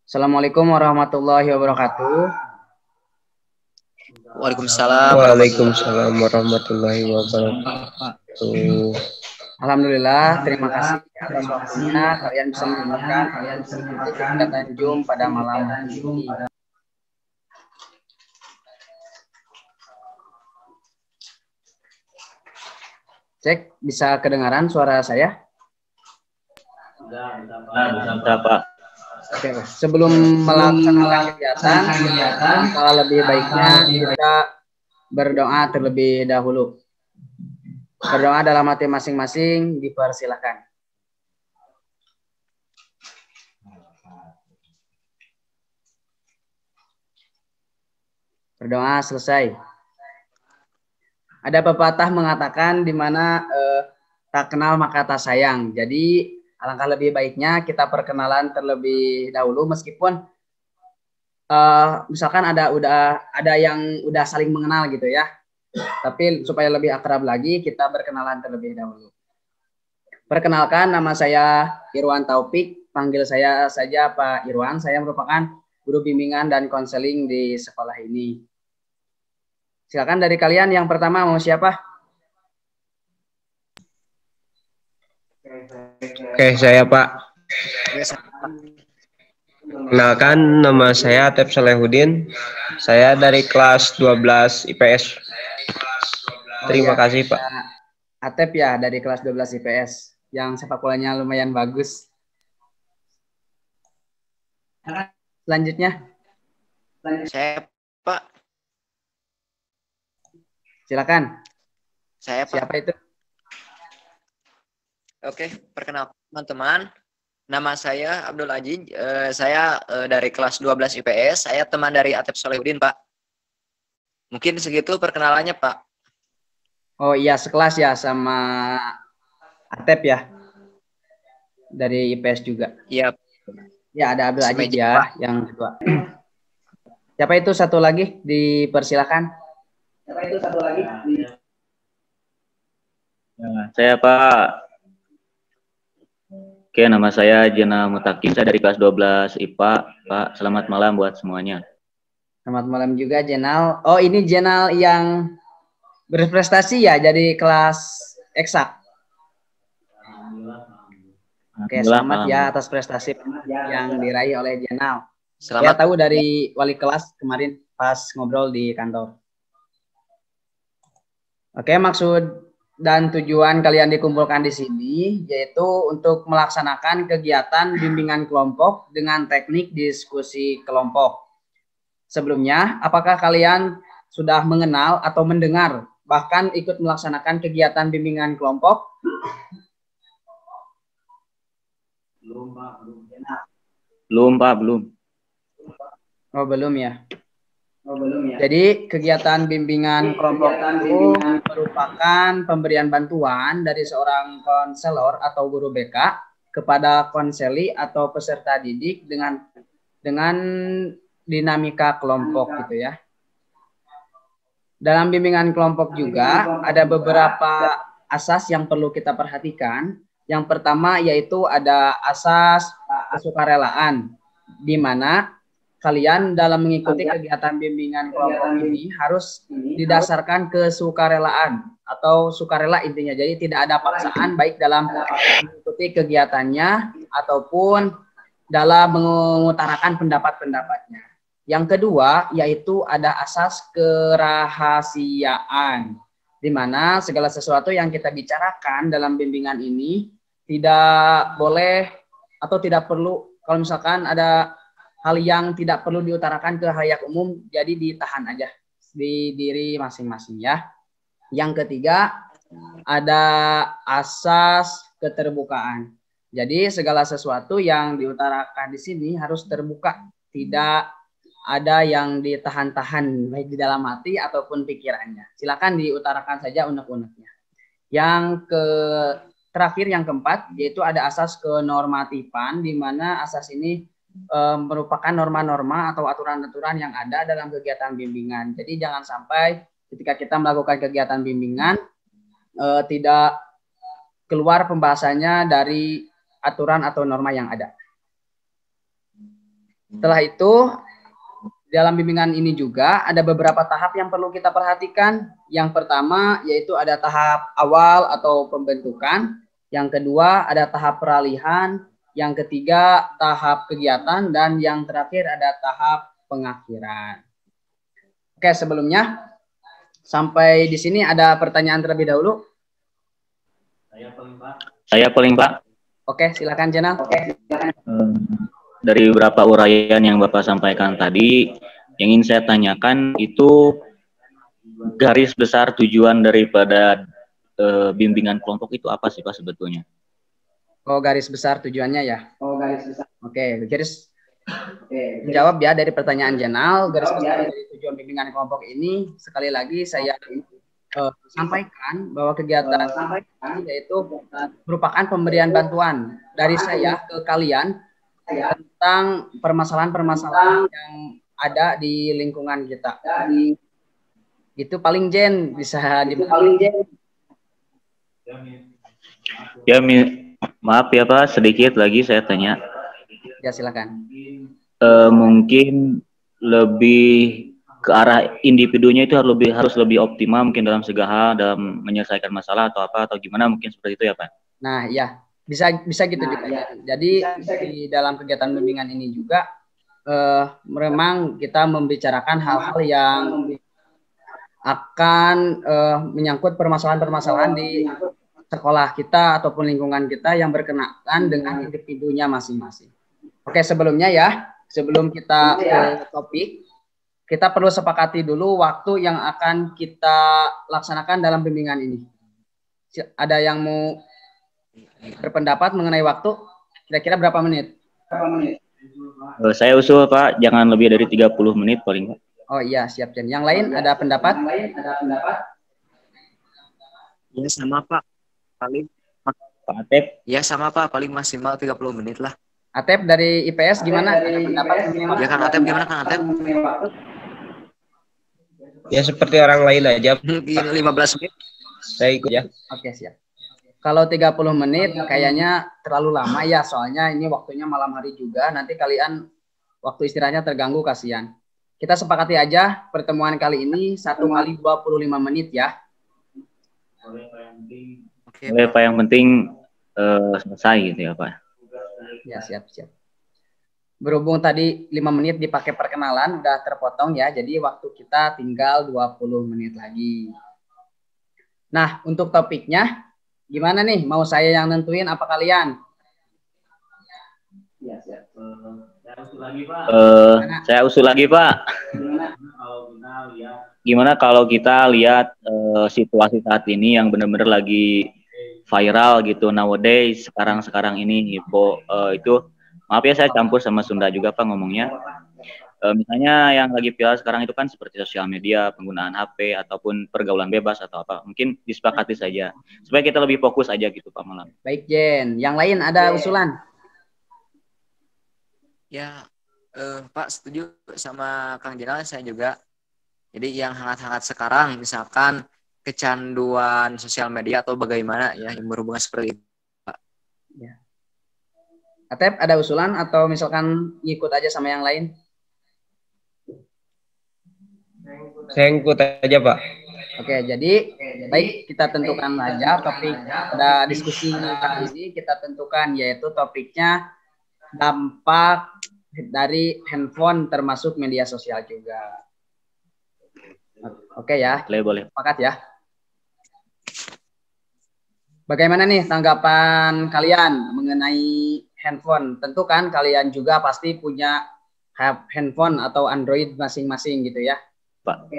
Assalamualaikum warahmatullahi wabarakatuh. Waalaikumsalam Waalaikumsalam warahmatullahi wabarakatuh. Alhamdulillah, terima kasih atas waktunya. Kalian bisa mendengarkan mengikuti kegiatan Zoom pada malam hari ini. Cek, bisa kedengaran suara saya? Bisa, Pak. Oke, sebelum melaksanakan kegiatan, lebih baiknya kita berdoa terlebih dahulu. Berdoa dalam hati masing-masing, dipersilakan. Berdoa selesai. Ada pepatah mengatakan di mana tak kenal maka tak sayang. Jadi alangkah lebih baiknya kita perkenalan terlebih dahulu, meskipun misalkan ada yang udah saling mengenal gitu ya. Tapi supaya lebih akrab lagi, kita berkenalan terlebih dahulu. Perkenalkan, nama saya Irwan Taufik, panggil saya saja Pak Irwan. Saya merupakan guru bimbingan dan konseling di sekolah ini. Silakan dari kalian, yang pertama mau siapa? Oke, saya Pak. Kenalkan, nama saya Atep Salehudin. Saya dari kelas 12 IPS. Terima kasih, Pak. Atep ya, dari kelas 12 IPS. Yang sepak bolanya lumayan bagus. Selanjutnya. Saya, Pak. Silakan. Saya, Pak. Siapa itu? Oke, perkenalkan teman-teman. Nama saya Abdul Aziz. Saya dari kelas 12 IPS. Saya teman dari Atep Salehudin, Pak. Mungkin segitu perkenalannya, Pak. Oh iya, sekelas ya sama Atep ya. Dari IPS juga. Iya. Ya, ada Abdul Aziz Semeja, ya, Pak. yang kedua. Siapa itu satu lagi? Dipersilakan. Siapa itu satu lagi? Saya Pak. Oke, nama saya Jena Mutakin. Saya dari kelas 12 IPA. Pak, selamat malam buat semuanya. Selamat malam juga, Jenal. Oh, ini Jenal yang berprestasi ya, jadi kelas eksak. Oke, selamat ya atas prestasi yang diraih oleh Jenal. Saya tahu dari wali kelas kemarin pas ngobrol di kantor. Oke, maksud dan tujuan kalian dikumpulkan di sini yaitu untuk melaksanakan kegiatan bimbingan kelompok dengan teknik diskusi kelompok. Sebelumnya, apakah kalian sudah mengenal atau mendengar bahkan ikut melaksanakan kegiatan bimbingan kelompok? Belum, Pak, belum. Oh, belum ya. Jadi kegiatan bimbingan kelompok itu merupakan pemberian bantuan dari seorang konselor atau guru BK kepada konseli atau peserta didik dengan dinamika kelompok gitu ya. Dalam bimbingan kelompok juga ada beberapa asas yang perlu kita perhatikan. Yang pertama yaitu ada asas kesukarelaan, di mana kalian dalam mengikuti kegiatan bimbingan kelompok ini harus didasarkan kesukarelaan atau sukarela intinya. Jadi tidak ada paksaan baik dalam mengikuti kegiatannya ataupun dalam mengutarakan pendapat-pendapatnya. Yang kedua yaitu ada asas kerahasiaan, di mana segala sesuatu yang kita bicarakan dalam bimbingan ini tidak boleh atau tidak perlu, kalau misalkan ada hal yang tidak perlu diutarakan ke halayak umum, jadi ditahan aja di diri masing-masing ya. Yang ketiga, ada asas keterbukaan. Jadi segala sesuatu yang diutarakan di sini harus terbuka, tidak ada yang ditahan-tahan baik di dalam hati ataupun pikirannya. Silakan diutarakan saja unek-uneknya. Yang terakhir, yang keempat, yaitu ada asas kenormatifan, di mana asas ini merupakan norma-norma atau aturan-aturan yang ada dalam kegiatan bimbingan. Jadi jangan sampai ketika kita melakukan kegiatan bimbingan tidak keluar pembahasannya dari aturan atau norma yang ada. Setelah itu, dalam bimbingan ini juga ada beberapa tahap yang perlu kita perhatikan. Yang pertama yaitu ada tahap awal atau pembentukan. Yang kedua ada tahap peralihan. Yang ketiga tahap kegiatan. Dan yang terakhir ada tahap pengakhiran. Oke, sebelumnya sampai di sini ada pertanyaan terlebih dahulu. Saya paling Pak. Oke, silakan Jenal. Dari beberapa uraian yang Bapak sampaikan tadi, yang ingin saya tanyakan itu garis besar tujuan daripada bimbingan kelompok itu apa sih Pak sebetulnya? Oh, garis besar tujuannya ya. Oh, garis besar. Oke, menjawab ya dari pertanyaan Jenal, garis besar dari tujuan bimbingan kelompok ini sekali lagi saya sampaikan bahwa kegiatan yaitu merupakan pemberian bantuan dari saya ke kalian tentang permasalahan-permasalahan yang ada di lingkungan kita. Itu paling Jen bisa Ya, maaf ya Pak, sedikit lagi saya tanya. Ya, silakan. Mungkin lebih ke arah individunya itu harus lebih optimal mungkin dalam segala hal, dalam menyelesaikan masalah atau apa atau gimana, mungkin seperti itu ya Pak. Nah, ya. Bisa gitu juga. Jadi di dalam kegiatan bimbingan ini juga memang kita membicarakan hal-hal yang akan menyangkut permasalahan-permasalahan di sekolah kita ataupun lingkungan kita yang berkenaan dengan individunya masing-masing. Oke, sebelumnya ya, sebelum kita ke topik, kita perlu sepakati dulu waktu yang akan kita laksanakan dalam bimbingan ini. Ada yang mau berpendapat mengenai waktu? Kira-kira berapa menit? Saya usul Pak, jangan lebih dari 30 menit paling Pak. Oh iya, siap Jen. Yang lain ada pendapat? Ya sama Pak. Paling Pak Atep. ya sama Pak, paling maksimal 30 menit lah. Atep dari IPS gimana? Ada pendapat? Ya kan Atep gimana kan Atep? Ya seperti orang lain aja. Mungkin 15 menit. Saya ikut ya. Oke, siap. Kalau 30 menit kayaknya terlalu lama ya, soalnya ini waktunya malam hari juga. Nanti kalian waktu istirahatnya terganggu, kasihan. Kita sepakati aja pertemuan kali ini 1 kali 25 menit ya. Oke, Pak, yang penting selesai gitu ya Pak. Ya, siap. Berhubung tadi 5 menit dipakai perkenalan, udah terpotong ya. Jadi waktu kita tinggal 20 menit lagi. Nah, untuk topiknya gimana nih? Mau saya yang nentuin apa kalian? Ya, siap. Saya usul lagi Pak. Gimana kalau kita lihat situasi saat ini yang benar-benar lagi viral gitu nowadays, sekarang ini itu, maaf ya saya campur sama Sunda juga Pak ngomongnya. Misalnya yang lagi viral sekarang itu kan seperti sosial media, penggunaan HP ataupun pergaulan bebas atau apa. Mungkin disepakati saja supaya kita lebih fokus aja gitu Pak malam. Baik Jen, yang lain ada usulan? ya Pak setuju sama Kang Jenal, saya juga. Jadi yang hangat-hangat sekarang misalkan kecanduan sosial media atau bagaimana ya yang berhubungan seperti itu. Ya. Atep ada usulan atau misalkan ngikut aja sama yang lain? Saya ikut aja Pak. Oke, jadi baik kita tentukan aja topik pada diskusi kali ini, kita tentukan yaitu topiknya dampak dari handphone termasuk media sosial juga. Oke ya. Boleh. Sepakat ya. Bagaimana nih tanggapan kalian mengenai handphone? Tentu kan kalian juga pasti punya handphone atau Android masing-masing gitu ya. Pak.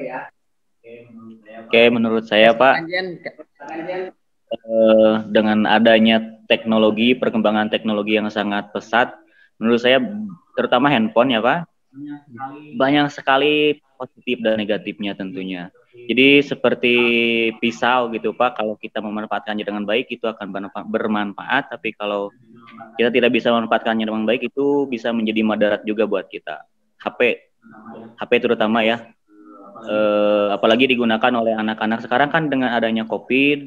Oke, menurut saya Pak, dengan adanya teknologi, perkembangan teknologi yang sangat pesat, menurut saya terutama handphone ya Pak, banyak sekali positif dan negatifnya tentunya. Jadi seperti pisau gitu Pak, kalau kita memanfaatkannya dengan baik itu akan bermanfaat, tapi kalau kita tidak bisa memanfaatkannya dengan baik itu bisa menjadi madarat juga buat kita. HP terutama ya. Apalagi digunakan oleh anak-anak sekarang kan dengan adanya COVID,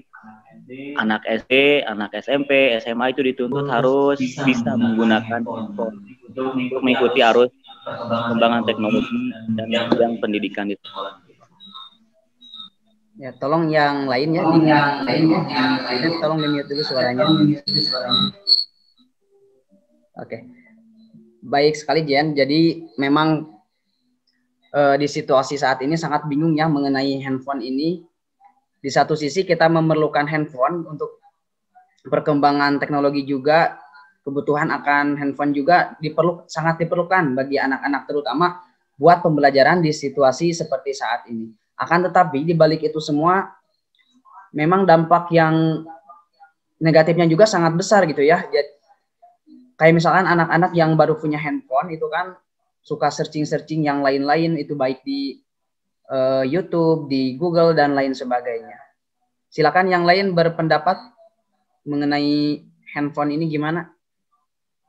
anak SD, anak SMP, SMA itu dituntut harus bisa menggunakan handphone untuk mengikuti arus perkembangan teknologi dan bidang pendidikan di sekolah. Ya, tolong yang lain ya, tolong di-mute dulu suaranya. Oke. Baik sekali Jen. Jadi memang di situasi saat ini sangat bingung ya mengenai handphone ini. Di satu sisi kita memerlukan handphone untuk perkembangan teknologi juga, kebutuhan akan handphone juga sangat diperlukan bagi anak-anak terutama buat pembelajaran di situasi seperti saat ini. Akan tetapi di balik itu semua memang dampak yang negatifnya juga sangat besar gitu ya. Jadi, kayak misalkan anak-anak yang baru punya handphone itu kan suka searching-searching yang lain-lain, itu baik di YouTube, di Google dan lain sebagainya. Silakan yang lain berpendapat mengenai handphone ini gimana?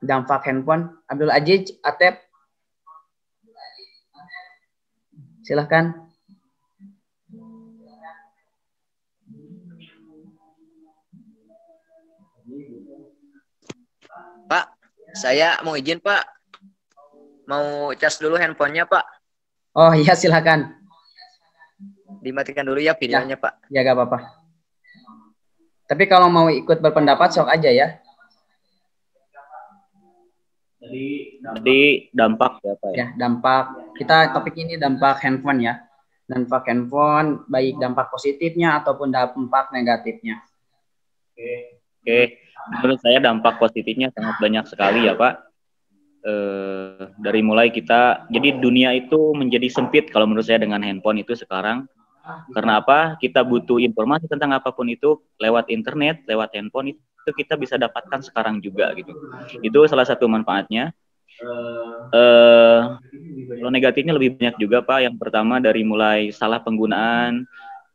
Dampak handphone. Abdul Aziz, Atep. Silakan. Pak, saya mau izin Pak. Mau cas dulu handphonenya Pak. Oh iya silakan. Dimatikan dulu ya videonya Pak. Ya gak apa-apa. Tapi kalau mau ikut berpendapat sok aja ya. Jadi dampak ya Pak ya? Ya dampak. Kita topik ini dampak handphone ya. Dampak handphone baik dampak positifnya ataupun dampak negatifnya. Oke. Menurut saya dampak positifnya sangat banyak sekali ya Pak. Dari mulai kita, jadi dunia itu menjadi sempit kalau menurut saya dengan handphone itu sekarang. Karena apa? Kita butuh informasi tentang apapun itu lewat internet, lewat handphone itu kita bisa dapatkan sekarang juga gitu. Itu salah satu manfaatnya. Kalau negatifnya lebih banyak juga Pak. Yang pertama dari mulai salah penggunaan,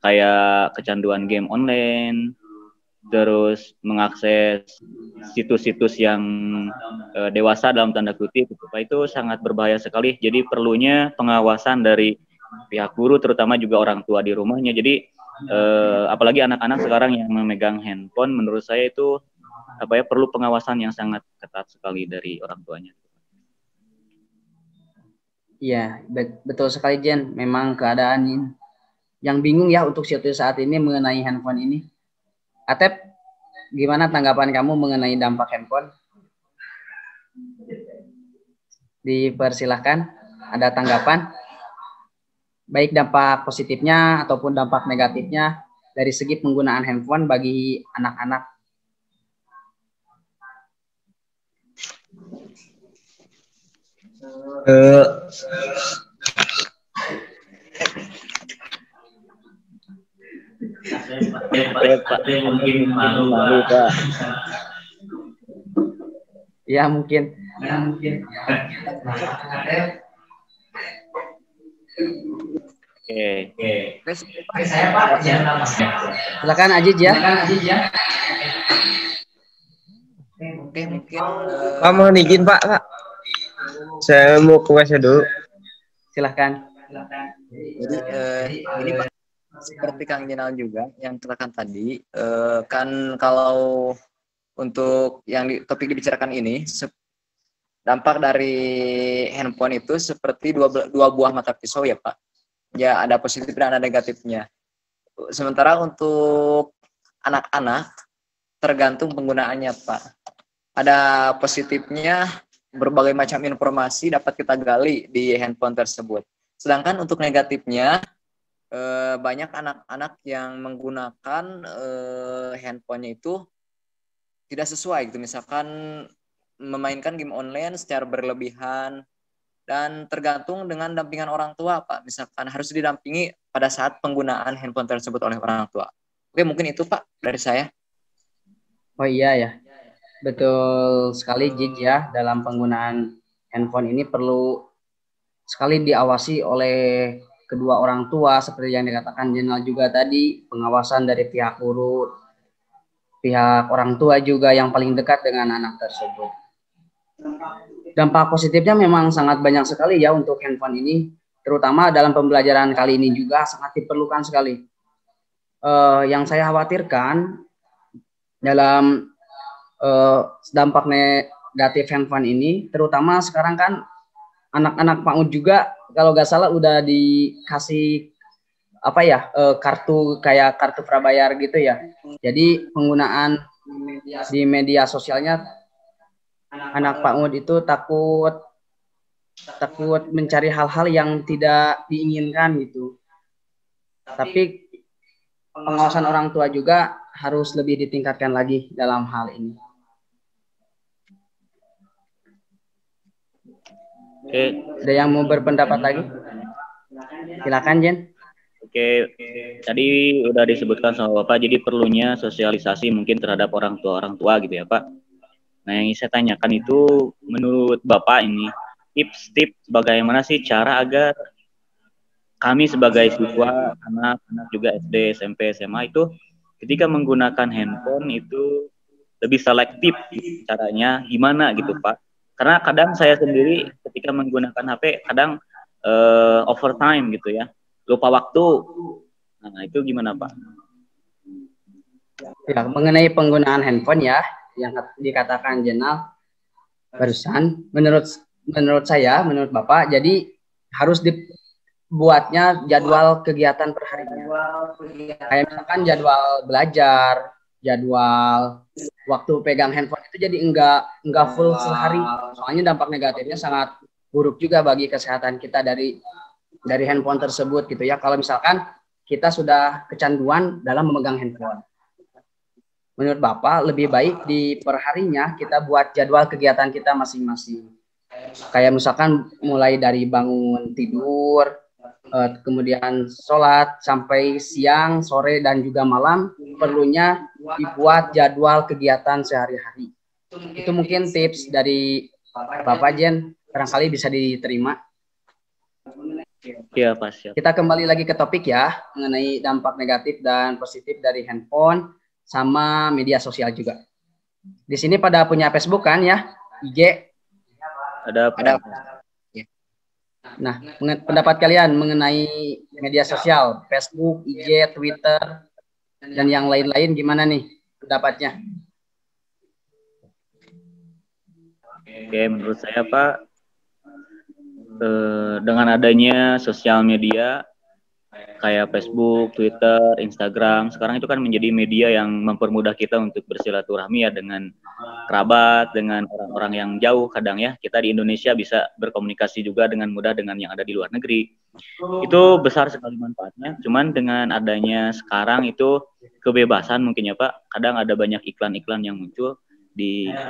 kayak kecanduan game online, terus mengakses situs-situs yang dewasa dalam tanda kutip, Pak, itu sangat berbahaya sekali. Jadi perlunya pengawasan dari pihak guru, terutama juga orang tua di rumahnya. Jadi apalagi anak-anak sekarang yang memegang handphone, menurut saya itu perlu pengawasan yang sangat ketat sekali dari orang tuanya. Iya, betul sekali Jen. Memang keadaan yang bingung ya untuk situasi saat ini mengenai handphone ini. Atep, gimana tanggapan kamu mengenai dampak handphone? Dipersilahkan, ada tanggapan? Baik dampak positifnya ataupun dampak negatifnya dari segi penggunaan handphone bagi anak-anak. Pak. Ya mungkin. Oke. Saya Pak. Silakan Aziz ya. Oke, mungkin Pak mohon izin Pak. Saya mau ke WC dulu. Silahkan. Jadi ini Pak, seperti Kang Jenal juga yang katakan tadi, kan kalau untuk yang topik dibicarakan ini, dampak dari handphone itu seperti dua buah mata pisau ya Pak. Ya ada positif dan ada negatifnya. Sementara untuk anak-anak tergantung penggunaannya Pak. Ada positifnya, berbagai macam informasi dapat kita gali di handphone tersebut. Sedangkan untuk negatifnya, banyak anak-anak yang menggunakan handphonenya itu tidak sesuai gitu. Misalkan memainkan game online secara berlebihan, dan tergantung dengan dampingan orang tua Pak. Misalkan harus didampingi pada saat penggunaan handphone tersebut oleh orang tua. Oke, mungkin itu Pak dari saya. Oh iya ya. Betul sekali Jij ya, dalam penggunaan handphone ini perlu sekali diawasi oleh kedua orang tua seperti yang dikatakan Jenal juga tadi, pengawasan dari pihak guru, pihak orang tua juga yang paling dekat dengan anak tersebut. Dampak positifnya memang sangat banyak sekali ya untuk handphone ini, terutama dalam pembelajaran kali ini juga sangat diperlukan sekali. Yang saya khawatirkan dalam dampak negatif handphone ini, terutama sekarang kan anak-anak PAUD juga kalau nggak salah udah dikasih apa ya, kartu kayak kartu prabayar gitu ya. Jadi penggunaan di media sosialnya anak PAUD itu takut mencari hal-hal yang tidak diinginkan gitu. Tapi pengawasan orang tua juga harus lebih ditingkatkan lagi dalam hal ini. Oke. Ada yang mau berpendapat lagi? Silakan, Jen. Oke, tadi udah disebutkan sama Bapak, jadi perlunya sosialisasi mungkin terhadap orang tua gitu ya Pak. Nah, yang saya tanyakan itu menurut Bapak ini, tips-tips bagaimana sih cara agar kami sebagai siswa, anak-anak juga SD, SMP, SMA itu ketika menggunakan handphone itu lebih selektif caranya gimana gitu Pak. Karena kadang saya sendiri ketika menggunakan HP kadang overtime gitu ya, lupa waktu. Nah, itu gimana Pak? Ya, mengenai penggunaan handphone ya, yang dikatakan Jenal barusan, menurut saya, menurut Bapak, jadi harus dibuatnya jadwal kegiatan per harinya. Kayak misalkan jadwal belajar, jadwal waktu pegang handphone itu jadi enggak full sehari. Soalnya dampak negatifnya sangat buruk juga bagi kesehatan kita dari handphone tersebut gitu ya. Kalau misalkan kita sudah kecanduan dalam memegang handphone. Menurut Bapak lebih baik di perharinya kita buat jadwal kegiatan kita masing-masing. Kayak misalkan mulai dari bangun tidur, kemudian sholat sampai siang, sore dan juga malam perlunya dibuat jadwal kegiatan sehari-hari. Itu mungkin tips dari Bapak Jen, barangkali bisa diterima. Iya Pak, siap. Kita kembali lagi ke topik ya, mengenai dampak negatif dan positif dari handphone sama media sosial juga. Di sini pada punya Facebook kan ya, IG. Ada. Nah, pendapat kalian mengenai media sosial, Facebook, IG, Twitter, dan yang lain-lain gimana nih pendapatnya? Oke, menurut saya Pak, dengan adanya sosial media kayak Facebook, Twitter, Instagram, sekarang itu kan menjadi media yang mempermudah kita untuk bersilaturahmi ya dengan kerabat, dengan orang-orang yang jauh kadang ya. Kita di Indonesia bisa berkomunikasi juga dengan mudah dengan yang ada di luar negeri. Itu besar sekali manfaatnya. Cuman dengan adanya sekarang itu kebebasan mungkin ya Pak. Kadang ada banyak iklan-iklan yang muncul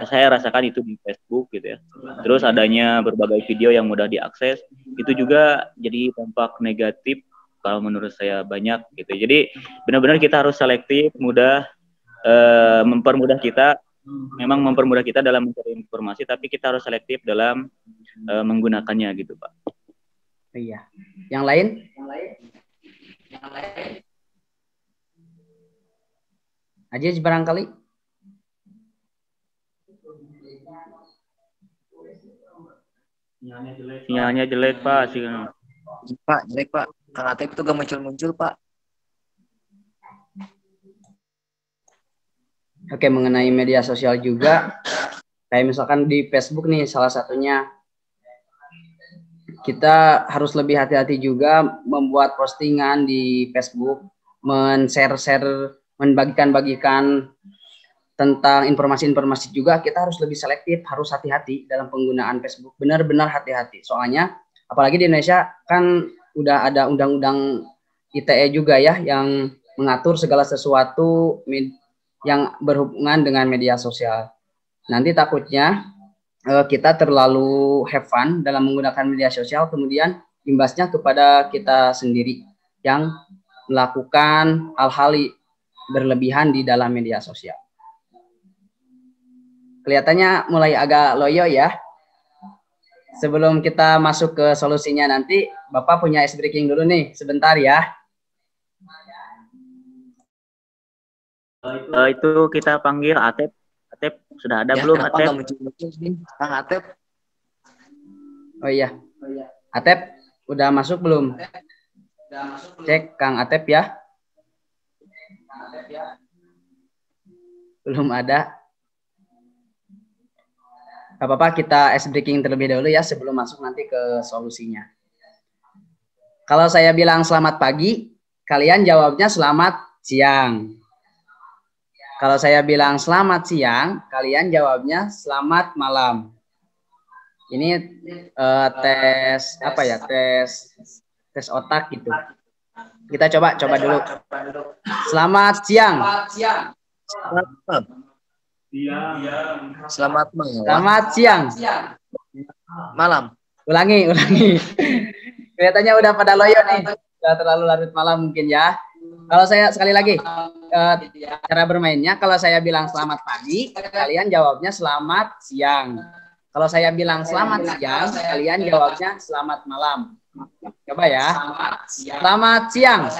saya rasakan itu di Facebook gitu ya. Terus adanya berbagai video yang mudah diakses, itu juga jadi dampak negatif kalau menurut saya banyak gitu. Jadi benar-benar kita harus selektif, mempermudah kita dalam mencari informasi, tapi kita harus selektif dalam menggunakannya gitu Pak. Iya. Yang lain? Aziz barangkali? Sinyalnya jelek Pak. Pak, jelek Pak. Kang Atep itu gak muncul-muncul Pak. Oke, mengenai media sosial juga, kayak misalkan di Facebook nih salah satunya, kita harus lebih hati-hati juga membuat postingan di Facebook, men-share, membagikan tentang informasi-informasi juga. Kita harus lebih selektif, harus hati-hati dalam penggunaan Facebook, benar-benar hati-hati. Soalnya apalagi di Indonesia kan udah ada undang-undang ITE juga ya yang mengatur segala sesuatu yang berhubungan dengan media sosial. Nanti takutnya kita terlalu have fun dalam menggunakan media sosial, kemudian imbasnya kepada kita sendiri yang melakukan hal-hal berlebihan di dalam media sosial. Kelihatannya mulai agak loyo ya. Sebelum kita masuk ke solusinya nanti, Bapak punya ice breaking dulu nih, sebentar ya. Itu kita panggil Atep. Atep sudah ada ya, belum Atep? Kang Atep. Oh iya. Atep udah masuk belum? Cek Kang Atep ya. Belum ada. Gak apa-apa, kita ice breaking terlebih dahulu ya sebelum masuk nanti ke solusinya. Kalau saya bilang selamat pagi, kalian jawabnya selamat siang. Kalau saya bilang selamat siang, kalian jawabnya selamat malam. Ini tes apa ya? Tes otak gitu. Kita coba dulu. Selamat siang. Selamat malam. Selamat siang. Malam. Ulangi. Kelihatannya udah pada loyo nih. Udah terlalu larut malam mungkin ya. Kalau saya sekali lagi cara bermainnya, kalau saya bilang selamat pagi, kalian jawabnya selamat siang. Kalau saya bilang selamat siang, kalian jawabnya selamat malam. Coba ya. Selamat siang.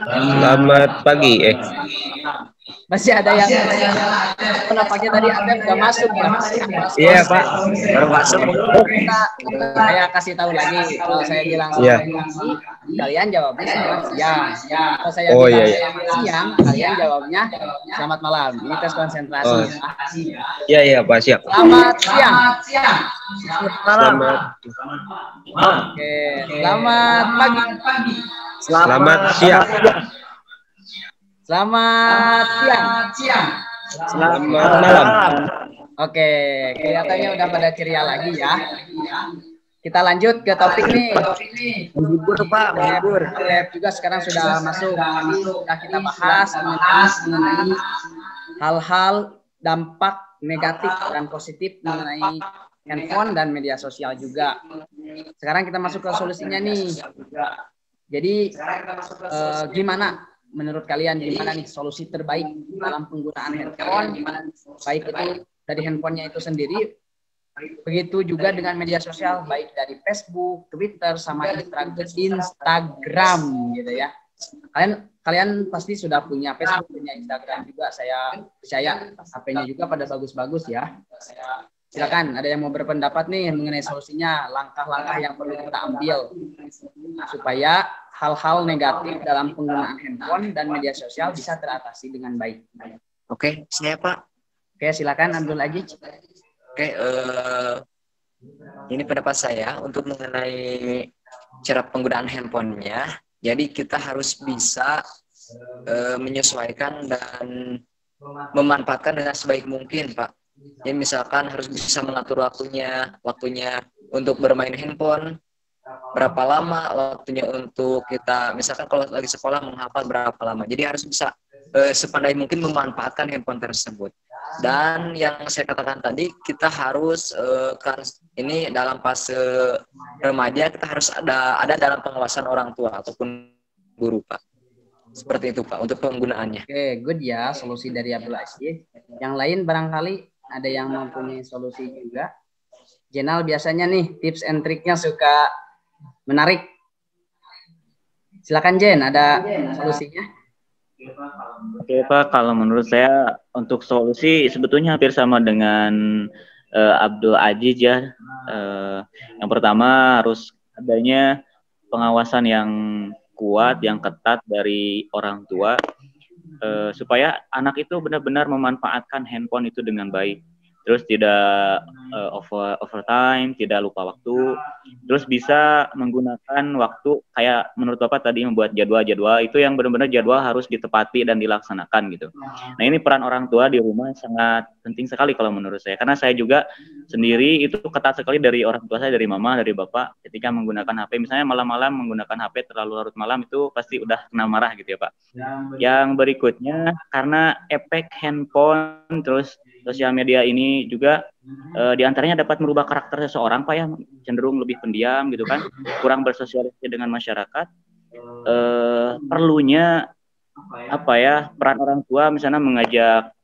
Selamat pagi. Masih ada yang nampaknya tadi Atep nggak masuk ya? Iya Pak. Baru masuk. Saya kasih tahu lagi. Kalau saya bilang selamat pagi, kalian jawabnya selamat siang. Kalau saya bilang selamat siang, kalian jawabnya selamat malam. Ini tes konsentrasi. Iya Pak, siap. Selamat siang. Selamat. Oke. Selamat pagi. Selamat siang. Selamat siang. Selamat malam. Oke, kelihatannya udah pada ceria lagi ya. Kita lanjut ke topik nih. Menghibur Pak, menghibur. Juga sekarang sudah masuk. Sudah kita bahas mengenai hal-hal dampak negatif dan positif mengenai handphone dan media sosial juga. Sekarang kita masuk ke solusinya nih. Jadi gimana? Menurut kalian gimana nih solusi terbaik dalam penggunaan handphone? Baik itu dari handphonenya itu sendiri, begitu juga dengan media sosial, baik dari Facebook, Twitter, sama Instagram gitu ya. Kalian pasti sudah punya Facebook, punya Instagram juga. Saya percaya HP-nya juga pada bagus-bagus ya. Silakan, ada yang mau berpendapat nih mengenai solusinya, langkah-langkah yang perlu kita ambil supaya hal-hal negatif dalam penggunaan handphone dan media sosial bisa teratasi dengan baik. Oke, saya Pak. Oke, silakan Abdul Aziz. Oke, ini pendapat saya untuk mengenai cara penggunaan handphonenya. Jadi kita harus bisa menyesuaikan dan memanfaatkan dengan sebaik mungkin, Pak. Ya misalkan harus bisa mengatur waktunya untuk bermain handphone, berapa lama waktunya untuk kita, misalkan kalau lagi sekolah menghafal berapa lama. Jadi harus bisa sepandai mungkin memanfaatkan handphone tersebut. Dan yang saya katakan tadi, kita harus kan ini dalam fase remaja kita harus ada dalam pengawasan orang tua ataupun guru, Pak. Seperti itu, Pak, untuk penggunaannya. Oke, good ya solusi dari Abdul Aziz. Yang lain barangkali ada yang mempunyai solusi juga. Jenal biasanya nih tips and triknya suka menarik. Silakan Jen, ada solusinya? Oke Pak, kalau menurut saya untuk solusi sebetulnya hampir sama dengan Abdul Aziz ya. Yang pertama harus adanya pengawasan yang kuat, yang ketat dari orang tua. Supaya anak itu benar-benar memanfaatkan handphone itu dengan baik, terus tidak overtime, tidak lupa waktu, terus bisa menggunakan waktu kayak menurut Bapak tadi membuat jadwal itu yang benar-benar jadwal harus ditepati dan dilaksanakan gitu. Nah ini peran orang tua di rumah sangat penting sekali kalau menurut saya, karena saya juga sendiri itu ketat sekali dari orang tua saya, dari mama, dari bapak, ketika menggunakan HP, misalnya malam-malam menggunakan HP terlalu larut malam itu pasti udah kena marah gitu ya Pak. Yang berikutnya karena efek handphone terus sosial media ini juga diantaranya dapat merubah karakter seseorang Pak ya, cenderung lebih pendiam gitu kan, kurang bersosialisasi dengan masyarakat. Perlunya apa ya, peran orang tua misalnya mengajak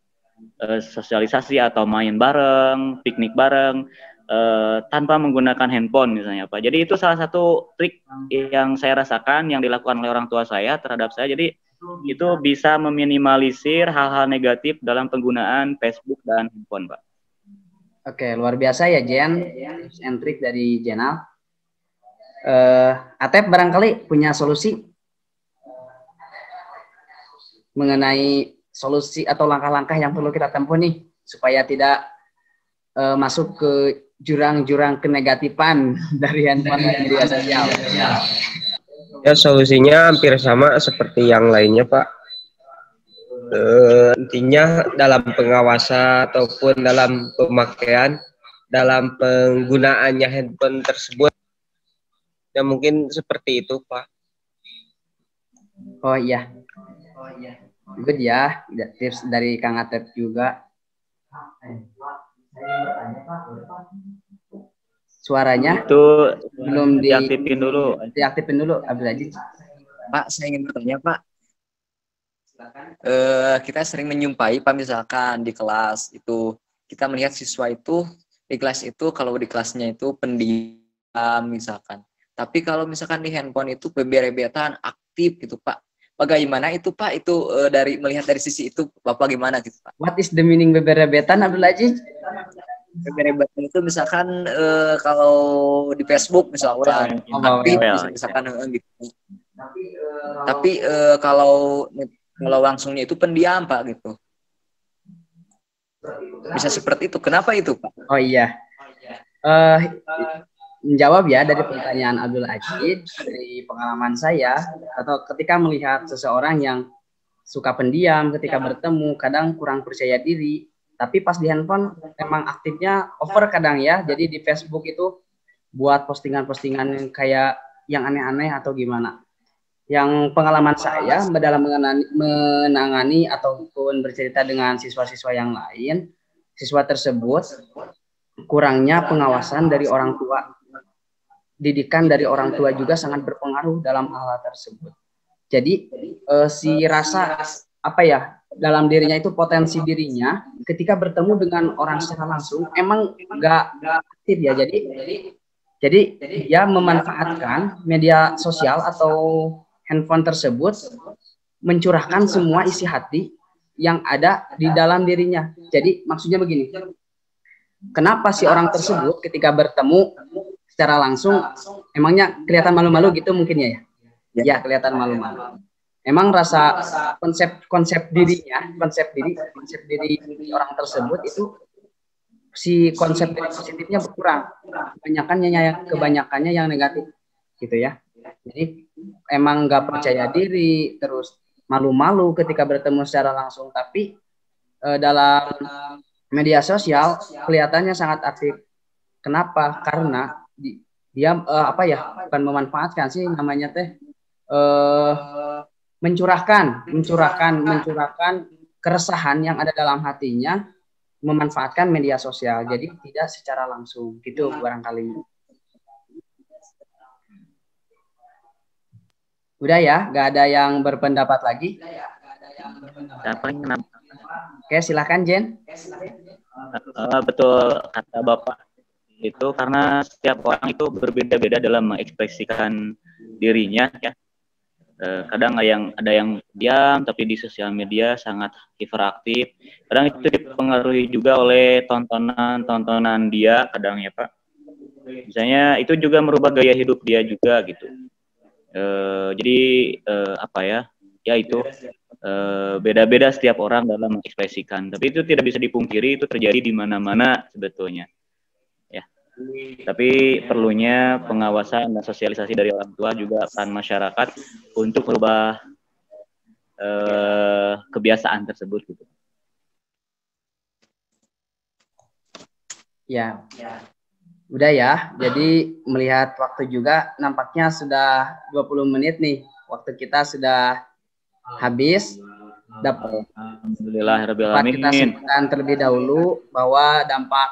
sosialisasi atau main bareng, piknik bareng tanpa menggunakan handphone misalnya Pak. Jadi itu salah satu trik yang saya rasakan yang dilakukan oleh orang tua saya terhadap saya. Jadi itu bisa meminimalisir hal-hal negatif dalam penggunaan Facebook dan handphone, Pak. Oke, luar biasa ya Jen, tips and trick dari Jenal. Atep barangkali punya solusi mengenai solusi atau langkah-langkah yang perlu kita tempuh nih supaya tidak masuk ke jurang-jurang kenegatifan dari handphone dan media sosial? Ya, solusinya hampir sama seperti yang lainnya, Pak. Intinya dalam pengawasan ataupun dalam pemakaian, dalam penggunaannya handphone tersebut. Ya mungkin seperti itu, Pak. Oh iya. Good ya, tips dari Kang Atep juga. Suaranya Itu belum diaktifin dulu. Abdul Aziz. Pak, saya ingin bertanya, Pak. Kita sering menyumpai, Pak, misalkan di kelas itu kita melihat siswa itu di kelas itu, kalau di kelasnya itu pendiam misalkan. Tapi kalau misalkan di handphone itu beberebetan aktif gitu, Pak. Bagaimana itu, Pak? Itu melihat dari sisi itu, Bapak gimana gitu, Pak? What is the meaning beberebetan, Abdul Aziz? Beberebetan itu misalkan kalau di Facebook misalkan aktif, misalkan gitu. Tapi kalau langsungnya itu pendiam, Pak, gitu. Bisa seperti itu. Kenapa itu, Pak? Oh iya. Menjawab ya dari pertanyaan Abdul Aziz, dari pengalaman saya, atau ketika melihat seseorang yang suka pendiam, ketika bertemu kadang kurang percaya diri, tapi pas di handphone emang aktifnya over kadang ya. Jadi di Facebook itu buat postingan-postingan yang kayak yang aneh-aneh atau gimana. Yang pengalaman saya dalam menangani ataupun bercerita dengan siswa-siswa yang lain, siswa tersebut kurangnya pengawasan dari orang tua. Didikan dari orang tua juga sangat berpengaruh dalam hal tersebut. Jadi si rasa apa ya dalam dirinya itu potensi dirinya ketika bertemu dengan orang secara langsung emang nggak aktif ya. Jadi dia memanfaatkan media sosial atau handphone tersebut mencurahkan semua isi hati yang ada di dalam dirinya. Jadi maksudnya begini, kenapa si orang tersebut ketika bertemu secara langsung emangnya kelihatan malu-malu gitu mungkin ya? Ya kelihatan malu-malu. Emang rasa konsep diri orang tersebut itu si konsep positifnya berkurang. Kebanyakannya yang negatif gitu ya. Jadi emang nggak percaya diri, terus malu-malu ketika bertemu secara langsung. Tapi dalam media sosial kelihatannya sangat aktif. Kenapa? Karena dia bukan memanfaatkan sih namanya mencurahkan keresahan yang ada dalam hatinya, memanfaatkan media sosial. Jadi tidak secara langsung gitu barangkali. Udah ya, nggak ada yang berpendapat lagi. Oke, silakan Jen. Betul kata Bapak. Itu karena setiap orang itu berbeda-beda dalam mengekspresikan dirinya ya. Kadang ada yang diam tapi di sosial media sangat hiperaktif. Kadang itu dipengaruhi juga oleh tontonan dia kadang ya Pak. Misalnya itu juga merubah gaya hidup dia juga gitu. Jadi ya itu beda-beda setiap orang dalam mengekspresikan. Tapi itu tidak bisa dipungkiri, itu terjadi di mana-mana sebetulnya. Tapi perlunya pengawasan dan sosialisasi dari orang tua juga peran masyarakat untuk merubah kebiasaan tersebut gitu. Ya. Udah ya. Jadi melihat waktu juga nampaknya sudah 20 menit nih. Waktu kita sudah habis. Alhamdulillahirabbil alamin. Kita sebutkan terlebih dahulu bahwa dampak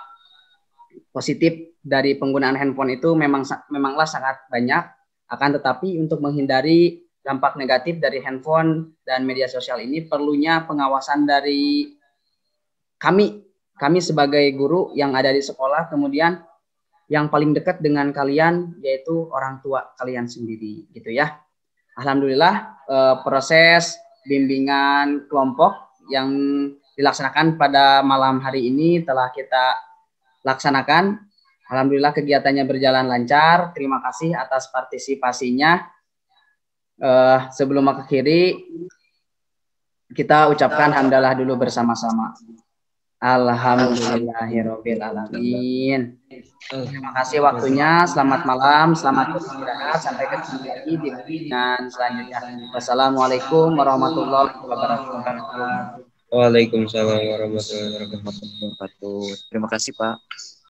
positif dari penggunaan handphone itu memanglah sangat banyak, akan tetapi untuk menghindari dampak negatif dari handphone dan media sosial ini perlunya pengawasan dari kami sebagai guru yang ada di sekolah, kemudian yang paling dekat dengan kalian yaitu orang tua kalian sendiri gitu ya. Alhamdulillah proses bimbingan kelompok yang dilaksanakan pada malam hari ini telah kita laksanakan. Alhamdulillah kegiatannya berjalan lancar. Terima kasih atas partisipasinya. Sebelum mengakhiri, kita ucapkan hamdalah dulu bersama-sama. Alhamdulillahirabbil alamin. Terima kasih waktunya. Selamat malam, selamat beristirahat. Sampai ketemu lagi di bimbingan selanjutnya. Wassalamualaikum warahmatullahi wabarakatuh. Waalaikumsalam warahmatullahi wabarakatuh. Terima kasih Pak.